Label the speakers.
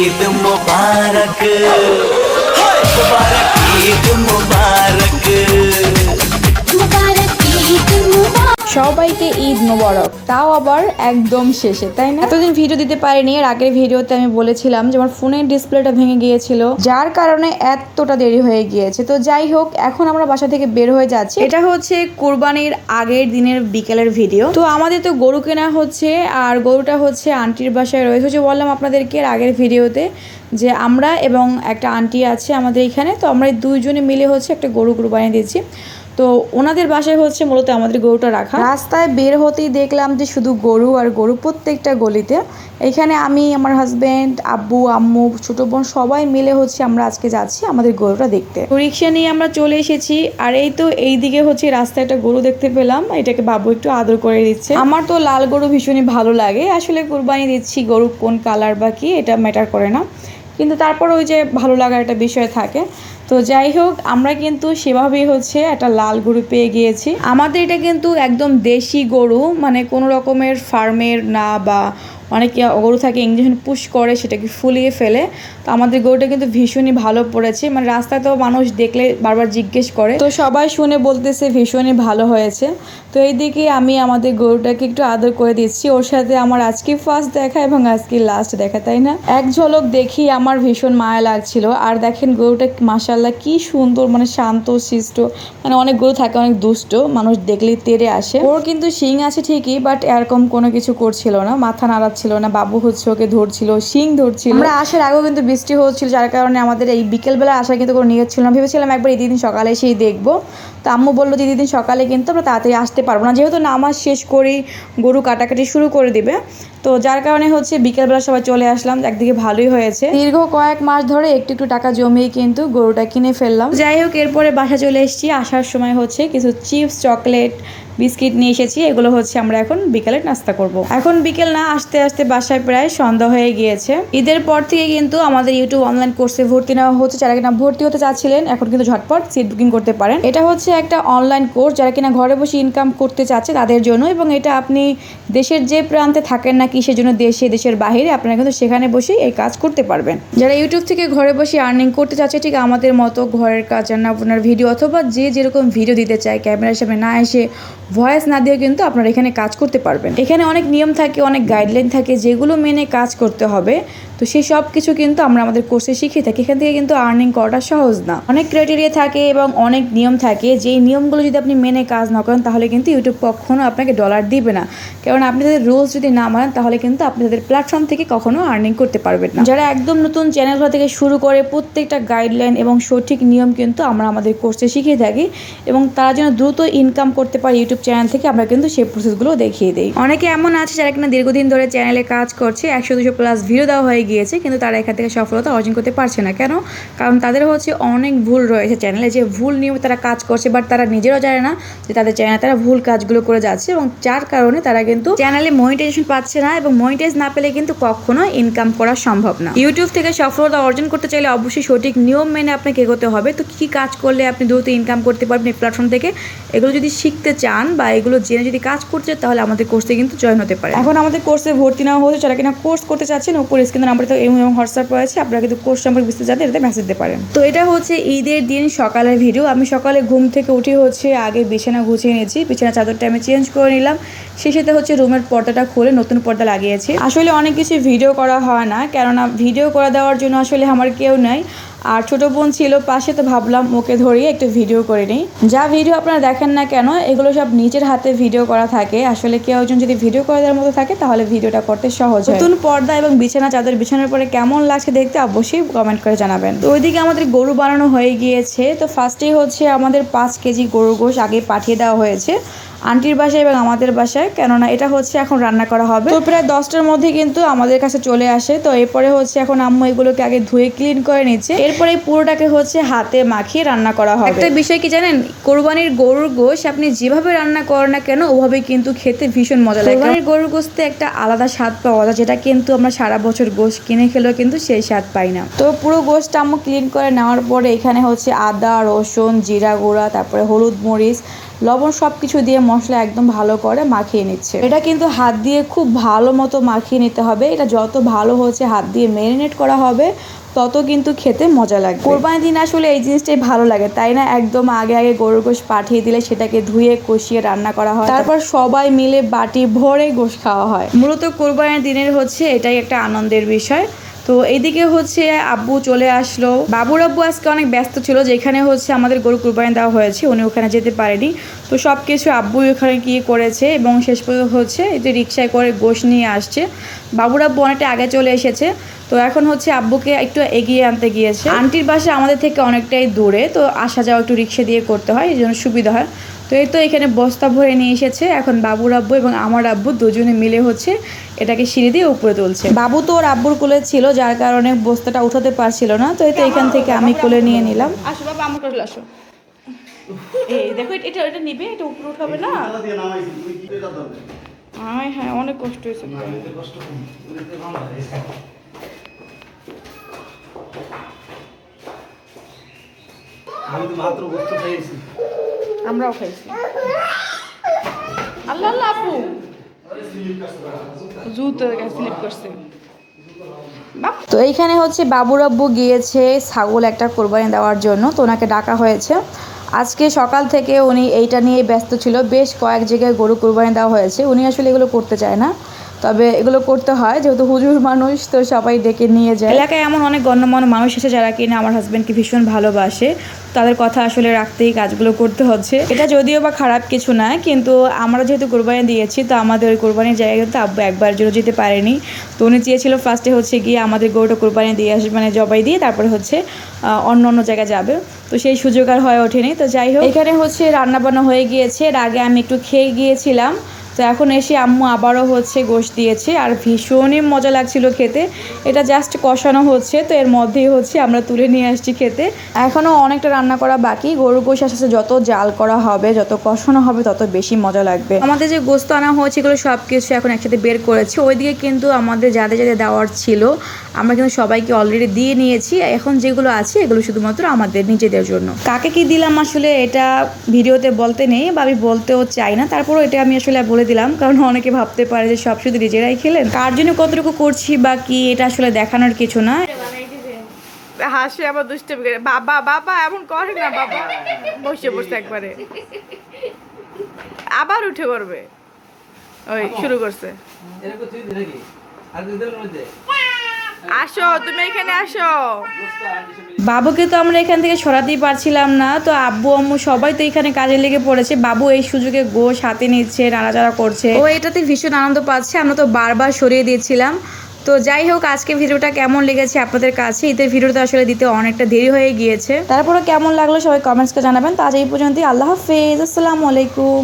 Speaker 1: ईद मुबारक मुबारक ईद मुबारक
Speaker 2: मुबारक ईद मुबारक।
Speaker 3: সবাইকে ঈদ মোবারক, তাও আবার একদম শেষে, তাই না? এতদিন ভিডিও দিতে পারিনি। এর আগের ভিডিওতে আমি বলেছিলাম যে আমার ফোনের ডিসপ্লেটা ভেঙে গিয়েছিল, যার কারণে এতটা দেরি হয়ে গিয়েছে। তো যাই হোক, এখন আমরা বাসা থেকে বের হয়ে যাচ্ছি। এটা হচ্ছে কুরবানির আগের দিনের বিকেলের ভিডিও। তো আমাদের তো গরু কেনা হচ্ছে, আর গরুটা হচ্ছে আন্টির বাসায় রয়েছে। যে বললাম আপনাদেরকে এর আগের ভিডিওতে যে আমরা এবং একটা আন্টি আছে আমাদের এখানে, তো আমরা দুইজনে মিলে হচ্ছে একটা গরু কুরবানি দিচ্ছি। তো ওনাদের বাসায় হচ্ছে মূলত আমাদের গরুটা রাখা। রাস্তায় বের হতেই দেখলাম যে শুধু গরু আর গরু প্রত্যেকটা গলিতে। এখানে আমি, আমার হাজব্যান্ড, আব্বু, আম্মু, ছোটো বোন সবাই মিলে হচ্ছে আমরা আজকে যাচ্ছি আমাদের গরুটা দেখতে। রিক্সা নিয়ে আমরা চলে এসেছি। আর এই তো এইদিকে হচ্ছে রাস্তায় একটা গরু দেখতে পেলাম, এটাকে বাবু একটু আদর করে দিচ্ছে। আমার তো লাল গরু ভীষণই ভালো লাগে। আসলে কুরবানি দিচ্ছি, গরু কোন কালার বা কি এটা ম্যাটার করে না, কিন্তু তারপর ওই যে ভালো লাগার একটা বিষয় থাকে। তো যাই হোক, আমরা কিন্তু সেভাবেই হচ্ছে একটা লাল গরু পেয়ে গিয়েছি। আমাদের এটা কিন্তু একদম দেশি গরু, মানে কোনো রকমের ফার্মের না, বা অনেকে গরু থাকে ইঞ্জেকশন পুশ করে সেটাকে ফুলিয়ে ফেলে। তো আমাদের গরুটা কিন্তু ভীষণই ভালো পড়েছে, মানে রাস্তায় তো মানুষ দেখলে বারবার জিজ্ঞেস করে, তো সবাই শুনে বলতেছে ভীষণই ভালো হয়েছে। তো এইদিকে আমি আমাদের গরুটাকে একটু আদর করে দিচ্ছি। ওর সাথে আমার আজকে ফার্স্ট দেখা এবং আজকে লাস্ট দেখা, তাই না? এক ঝলক দেখি আমার ভীষণ মায়া লাগছিল। আর দেখেন গরুটা মাশাআল্লাহ কি সুন্দর, মানে শান্ত শিষ্ট। মানে অনেক গরু থাকে অনেক দুষ্ট, মানুষ দেখলেই তেড়ে আসে। ওর কিন্তু শিং আছে ঠিকই, বাট এরকম কোনো কিছু করছিল না, মাথা নাড়াচ্ছিল না। বাবু হচ্ছে ওকে ধরছিল, শিং ধরছিল। আমরা আসার আগেও কিন্তু বৃষ্টি হচ্ছিল, যার কারণে আমাদের এই বিকেলবেলা আসার কিন্তু কোনো নিয়ত ছিল না। ভেবেছিলাম একবার ঈদের দিন সকালে এসেই দেখবো। তো আম্মু বললো যে ঈদের দিন সকালে কিন্তু আমরা তাড়াতাড়ি আসতে পারবো না, যেহেতু নামাজ শেষ করেই গরু কাটাকাটি শুরু করে দিবে। তো যার কারণে হচ্ছে বিকেলবেলা সবাই চলে আসলাম। একদিকে ভালোই হয়েছে, দীর্ঘ কয়েক মাস ধরে একটু একটু টাকা জমিয়ে কিন্তু গরুটা কিনে ফেললাম। যাই হোক, এরপরে বাসা চলে এসেছি। আসার সময় হচ্ছে কিছু চিপস, চকলেট, বিস্কিট নিয়ে এসেছি। এগুলো হচ্ছে আমরা এখন বিকেলে নাস্তা করব। এখন বিকেল না, আস্তে আস্তে বাসায় প্রায় সন্ধ্যা হয়ে গিয়েছে। ঈদের পর থেকে কিন্তু আমাদের ইউটিউব অনলাইন কোর্সে ভর্তি নেওয়া হচ্ছে। যারা কিনা ভর্তি হতে চাচ্ছিলেন এখন কিন্তু ঝটপট সিট বুকিং করতে পারেন। এটা হচ্ছে একটা অনলাইন কোর্স, যারা কিনা ঘরে বসে ইনকাম করতে চাচ্ছে তাদের জন্য, এবং এটা আপনি দেশের যে প্রান্তে থাকেন না কি সেজন্য দেশে, দেশের বাইরে আপনারা কিন্তু সেখানে বসে এই কাজ করতে পারবেন। যারা ইউটিউব থেকে ঘরে বসে আর্নিং করতে চাচ্ছে, ঠিক আমাদের মতো ঘরের কাজ, রান্না বান্নার ভিডিও, অথবা যে যেরকম ভিডিও দিতে চায় ক্যামেরার সামনে না এসে, ভয়েস না দিয়ে কিন্তু আপনারা এখানে কাজ করতে পারবেন। এখানে অনেক নিয়ম থাকে, অনেক গাইডলাইন থাকে, যেগুলো মেনে কাজ করতে হবে। তো সেই সব কিছু কিন্তু আমরা আমাদের কোর্সে শিখে থাকি। এখান থেকে কিন্তু আর্নিং করাটা সহজ না, অনেক ক্রাইটেরিয়া থাকে এবং অনেক নিয়ম থাকে। যেই নিয়মগুলো যদি আপনি মেনে কাজ না করেন তাহলে কিন্তু ইউটিউব কখনো আপনাকে ডলার দিবে না, কারণ আপনি তাদের রুলস যদি না মানেন তাহলে কিন্তু আপনি তাদের প্ল্যাটফর্ম থেকে কখনো আর্নিং করতে পারবেন না। যারা একদম নতুন চ্যানেলগুলো থেকে শুরু করে প্রত্যেকটা গাইডলাইন এবং সঠিক নিয়ম কিন্তু আমরা আমাদের কোর্সে শিখিয়ে থাকি, এবং তারা যেন দ্রুত ইনকাম করতে পারে ইউটিউব চ্যানেল থেকে, আমরা কিন্তু সেই প্রসেসগুলো দেখিয়ে দিই। অনেকে এমন আছে যারা কিনা দীর্ঘদিন ধরে চ্যানেলে কাজ করছে, 100-200 প্লাস ভিডিও দেওয়া হয়ে গিয়েছে, কিন্তু তারা এখান থেকে সফলতা অর্জন করতে পারছে না। কেন? কারণ তাদের হচ্ছে অনেক ভুল রয়েছে চ্যানেলে, যে ভুল নিয়মে তারা কাজ করছে, বাট তারা নিজেরাও জানে না যে তাদের চ্যানেলে তারা ভুল কাজগুলো করে যাচ্ছে, এবং যার কারণে তারা কিন্তু চ্যানেলে মনিটাইজেশন পাচ্ছে না, এবং মনিটাইজ না পেলে কিন্তু কখনো ইনকাম করা সম্ভব না। ইউটিউব থেকে সফলতা অর্জন করতে চাইলে অবশ্যই সঠিক নিয়ম মেনে আপনাকে এগোতে হবে। তো কী কাজ করলে আপনি দ্রুত ইনকাম করতে পারবেন এই প্ল্যাটফর্ম থেকে, এগুলো যদি শিখতে চান বা এগুলো জেনে যদি কাজ করতে চান তাহলে আমাদের কোর্সে কিন্তু জয়েন হতে পারে। এখন আমাদের কোর্সে ভর্তি নেওয়া হচ্ছে, যারা কিনা কোর্স করতে চাচ্ছেন উপরে স্ক্রিনের নাম্বারটা এবং হোয়াটসঅ্যাপ রয়েছে, আপনারা কিন্তু কোর্স সম্পর্কে বিস্তারিত জানতে এটাতে মেসেজ দিতে পারেন। তো এটা হচ্ছে ঈদের দিন সকালের ভিডিও। আমি সকালে ঘুম থেকে উঠে হচ্ছে আগে বিছানা গুছিয়ে নিয়েছি, বিছানা চাদরটা আমি চেঞ্জ করে নিলাম, সেই সাথে হচ্ছে রুমের পর্দাটা খুলে নতুন পর্দা লাগিয়েছি। আসলে অনেক কিছু ভিডিও করা হয় না, কেননা ভিডিও করে দেওয়ার জন্য আসলে আমার কেউ নেই, আর ছোটো বোন ছিল পাশে, তো ভাবলাম ওকে ধরিয়ে একটু ভিডিও করে নিই। যা ভিডিও আপনারা দেখেন না কেন এগুলো সব নিজের হাতে ভিডিও করা থাকে। আসলে কেউ একজন যদি ভিডিও করে দেওয়ার মতো থাকে তাহলে ভিডিওটা করতে সহজ হয়। নতুন পর্দা এবং বিছানা চাদর বিছানার পরে কেমন লাগছে দেখতে অবশ্যই কমেন্ট করে জানাবেন। তো ওইদিকে আমাদের গরু বানানো হয়ে গিয়েছে। তো ফার্স্টেই হচ্ছে আমাদের 5 কেজি গরুর গোশ আগে পাঠিয়ে দেওয়া হয়েছে আন্টির বাসায় এবং আমাদের বাসায়, কেননা এটা হচ্ছে এখন রান্না করা হবে। তো প্রায় 10টার মধ্যে কিন্তু আমাদের কাছে চলে আসে। তো এরপরে হচ্ছে এখন আম্মু এগুলোকে আগে ধুয়ে ক্লিন করে নিচ্ছে, এরপরে পুরোটাকে হচ্ছে হাতে মাখিয়ে রান্না করা হবে। একটা বিষয় কি জানেন, কোরবানির গরুর গোশ আপনি যেভাবে রান্না করেন না কেন ওভাবে কিন্তু খেতে ভীষণ মজা লাগে। কোরবানির গরুর গোশতে একটা আলাদা স্বাদ পাওয়া যায়, যেটা কিন্তু আমরা সারা বছর গোশ কিনে খেলেও কিন্তু সেই স্বাদ পাই না। তো পুরো গোশটা আম্মু ক্লিন করে নেওয়ার পরে এখানে হচ্ছে আদা, রসুন, জিরা গুঁড়া, তারপরে হলুদ, মরিচ, লবণ সব কিছু দিয়ে মশলা একদম ভালো করে মাখিয়ে নিচ্ছে। এটা কিন্তু হাত দিয়ে খুব ভালো মতো মাখিয়ে নিতে হবে। এটা যত ভালো হচ্ছে হাত দিয়ে ম্যারিনেট করা হবে তত কিন্তু খেতে মজা লাগবে। কোরবানির দিন আসলে এই জিনিসটাই ভালো লাগে, তাই না? একদম আগে আগে গরুর গোশত পাঠিয়ে দিলে সেটাকে ধুয়ে কষিয়ে রান্না করা হয়, তারপর সবাই মিলে বাটি ভরে গোশত খাওয়া হয়। মূলত কোরবানির দিনের হচ্ছে এটাই একটা আনন্দের বিষয়। তো এইদিকে হচ্ছে আব্বু চলে আসলো। বাবুর আব্বু আজকে অনেক ব্যস্ত ছিল, যেখানে হচ্ছে আমাদের গরু কুরবানি দেওয়া হয়েছে, উনি ওখানে যেতে পারেনি। তো সব কিছু আব্বুই ওখানে গিয়ে করেছে এবং শেষ পর্যন্ত হচ্ছে এই যে রিক্সায় করে গোশত নিয়ে আসছে। বাবুর আব্বু অনেকটা আগে চলে এসেছে, তো এখন হচ্ছে আব্বুকে একটু এগিয়ে আনতে গিয়েছে। আন্টির বাসা আমাদের থেকে অনেকটাই দূরে, তো আসা যাওয়া একটু রিক্সা দিয়ে করতে হয়, এই জন্য সুবিধা হয়। তো এই তো এখানে বস্তা ভরে নিয়ে এসেছে। এখন বাবুর আব্বু এবং আমার আব্বু দুজনে মিলে হচ্ছে এটাকে সিঁড়ি দিয়ে উপরে তুলছে। বাবু তো ওর আব্বুর কোলে ছিল, যার কারণে বস্তাটা উঠাতে পারছিল না। তো এই তো এখান থেকে আমি কোলে নিয়ে নিলাম। আসো বাবা, আমার কোলে আসো। এই দেখো, এটা এটা নিবে, এটা উপরে উঠাবে না। হ্যাঁ, অনেক কষ্ট হয়েছে।
Speaker 1: আমি তো মাত্র বস্তু খাইয়েছি।
Speaker 3: আমরাও খাইছি। আল্লাহ আল্লাহ, আপু জুতো স্লিপ করছে। তো এইখানে হচ্ছে বাবুর আব্বু গিয়েছে ছাগল একটা কোরবানি দেওয়ার জন্য, তো ওনাকে ডাকা হয়েছে। আজকে সকাল থেকে উনি এইটা নিয়ে ব্যস্ত ছিল। বেশ কয়েক জায়গায় গরু কোরবানি দেওয়া হয়েছে। উনি আসলে এগুলো করতে চায় না, তবে এগুলো করতে হয়, যেহেতু হুজুর মানুষ, তো সবাই ডেকে নিয়ে যায়। এলাকায় এমন অনেক গণ্যমান্য মানুষ আছে যারা কিনা আমার হাজব্যান্ডকে ভীষণ ভালোবাসে। তাদের কথা আসলে রাখতেই কাজগুলো করতে হচ্ছে। এটা যদিও বা খারাপ কিছু না, কিন্তু আমরা যেহেতু কোরবানি দিয়েছি, তো আমাদের ওই কোরবানির জায়গায় কিন্তু আব্বু একবার জন্য যেতে পারেনি। তো উনি চেয়েছিল ফার্স্টে হচ্ছে গিয়ে আমাদের গরুটা কোরবানি দিয়ে আসবে, মানে জবাই দিয়ে তারপরে হচ্ছে অন্য অন্য জায়গায় যাবে। তো সেই সুযোগ আর হয়ে ওঠেনি। তো যাই হোক, এখানে হচ্ছে রান্নাবান্না হয়ে গিয়েছে। এর আগে আমি একটু খেয়ে গিয়েছিলাম, তো এখন এসে আম্মু আবারও হচ্ছে গোশত দিয়েছে, আর ভীষণই মজা লাগছিল খেতে। এটা জাস্ট কষানো হচ্ছে, তো এর মধ্যেই হচ্ছে আমরা তুলে নিয়ে আসছি খেতে। এখনও অনেকটা রান্না করা বাকি। গরুর গোশত আস্তে আস্তে যত জাল করা হবে, যত কষানো হবে, তত বেশি মজা লাগবে। আমাদের যে গোশত আনা হয়েছে এগুলো সব কিছু এখন একসাথে বের করেছি। ওইদিকে কিন্তু আমাদের যাদের যাদের দেওয়ার ছিল আমরা কিন্তু সবাইকে অলরেডি দিয়ে নিয়েছি। এখন যেগুলো আছে এগুলো শুধুমাত্র আমাদের নিজেদের জন্য। কাকে কি দিলাম আসলে এটা ভিডিওতে বলতে নেই, বা আমি বলতেও চাই না, তারপরও এটা আমি আসলে বলে দিলাম, কারণ অনেকে ভাবতে পারে যে সব শুধু নিজেরাই খেলেন। কার জন্য কতটুকু করছি বা কি, এটা আসলে দেখানোর কিছু না। হাসে আবার দুষ্টামি করে, বাবা বাবা এমন করে না, বাবা বসে বসে একবারে আবার উঠে করবে, ওই শুরু করছে। আসো তুমি এখানে আসো। বাবুকে তো আমরা এখান থেকে সরাতেই পারছিলাম না, তো আব্বু আম্মু সবাই তো এখানে কাজে লেগে পড়েছে। বাবু এই সুযোগে গোশ হাতে নিচ্ছে, নাড়াচাড়া করছে, ও এটাতে ভীষণ আনন্দ পাচ্ছে। আমরা তো বারবার সরিয়ে দিয়েছিলাম। তো যাই হোক, আজকে ভিডিওটা কেমন লেগেছে আপনাদের কাছে? ঈদের ভিডিওটা আসলে দিতে অনেকটা দেরি হয়ে গিয়েছে, তারপরে কেমন লাগলো সবাই কমেন্টসকে জানাবেন। তো আজ এই পর্যন্তই। আল্লাহ হাফেজ, আসসালামু আলাইকুম।